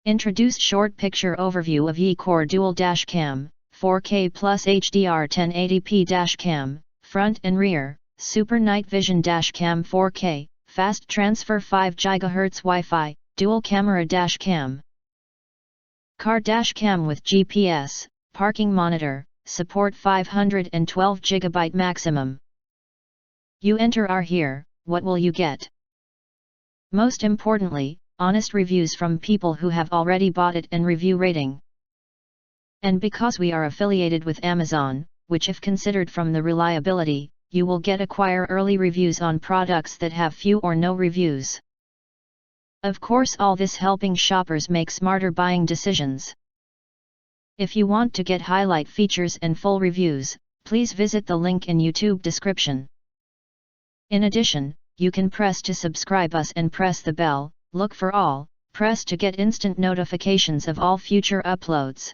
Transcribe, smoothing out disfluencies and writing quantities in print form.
Introduced short picture overview of YEECORE Dual Dash Cam, 4K plus HDR 1080p Dash Cam, front and rear, Super Night Vision Dash Cam 4K, Fast Transfer 5 GHz Wi-Fi, Dual Camera Dash Cam. Car Dash Cam with GPS, Parking Monitor, Support 512 GB maximum. You enter our here, what will you get? Most importantly, honest reviews from people who have already bought it and review rating. And because we are affiliated with Amazon, which if considered from the reliability, you will get acquire early reviews on products that have few or no reviews. Of course, all this helping shoppers make smarter buying decisions. If you want to get highlight features and full reviews, please visit the link in YouTube description. In addition, you can press to subscribe us and press the bell, look for all, press to get instant notifications of all future uploads.